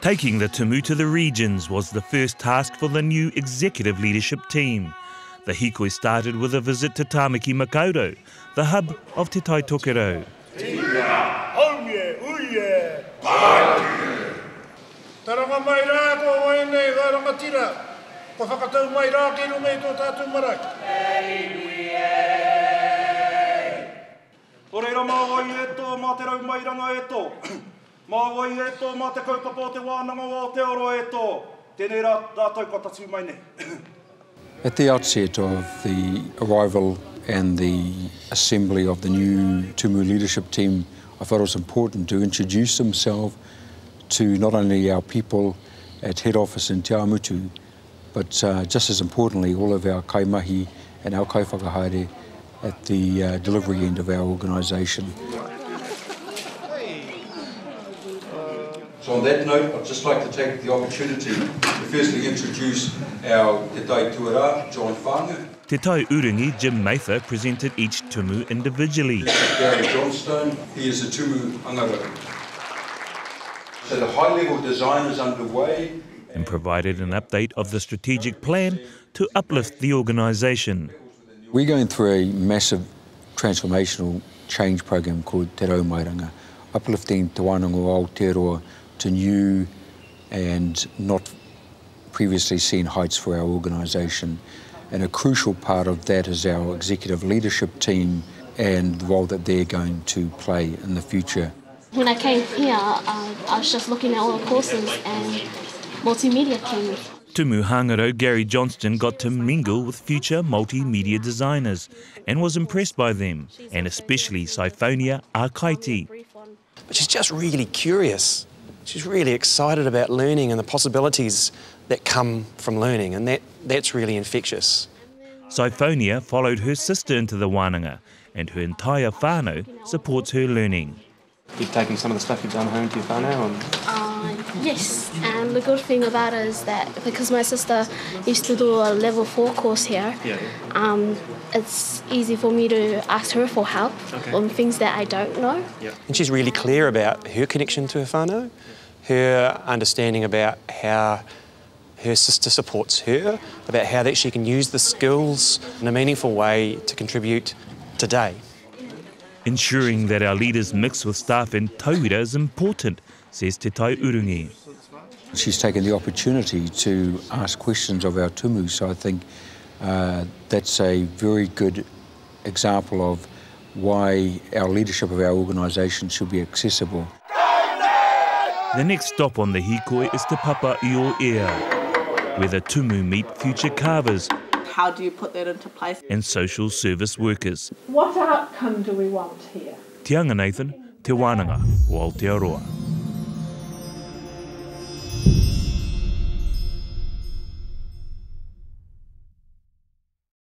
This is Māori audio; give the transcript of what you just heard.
Taking the Tumu to the regions was the first task for the new executive leadership team. The Hikoi started with a visit to Tāmaki, Makaurau, the hub of Te Tai Tokerau. Taranga mai rā ko waenei garanga tira. Ko whakatau mai rā ki rungai tō tātou marae. O reira mā wai e tō mā te rau mai ranga e tō. Mā wai e tō mā te kaupapa o te Wānanga o Aotearoa e tō. Tēnei rātou katatu mai nei. At the outset of the arrival and the assembly of the new Tumu leadership team, I thought it was important to introduce themselves to not only our people at head office in Te Amutu, but just as importantly, all of our kaimahi and our kaiwhakahaere at the delivery end of our organisation. So on that note, I'd just like to take the opportunity to firstly introduce our Te Tai Tuara, John Wānanga. Te Tai Uringi, Jim Mather, presented each Tumu individually. Gary Johnstone, he is a Tumu Angarau. So the high-level design is underway. And provided an update of the strategic plan to uplift the organisation. We're going through a massive transformational change program called Te Raumairanga, uplifting Te Wānanga o Aotearoa to new and not previously seen heights for our organisation. And a crucial part of that is our executive leadership team and the role that they're going to play in the future. When I came here, I was just looking at all the courses and multimedia came. Tumu Hāngarau Gary Johnston got to mingle with future multimedia designers and was impressed by them, and especially Siphonia Arkaiti. But she's just really curious. She's really excited about learning and the possibilities that come from learning, and that's really infectious. Siphonia followed her sister into the Wānanga, and her entire whānau supports her learning. You've taken some of the stuff you've done home to your whānau? Yes, and the good thing about it is that because my sister used to do a level 4 course here, it's easy for me to ask her for help on things that I don't know. And she's really clear about her connection to her whānau, her understanding about how her sister supports her, about how that she can use the skills in a meaningful way to contribute today. Ensuring that our leaders mix with staff in tauira is important, says Te Tai Urungi. She's taken the opportunity to ask questions of our tumu, so I think that's a very good example of why our leadership of our organisation should be accessible. The next stop on the Hikoi is Te Papa I o Ea, where the tumu meet future carvers. How do you put that into place? And social service workers. What outcome do we want here? Te Anga Nathan, Te Wānanga o Aotearoa.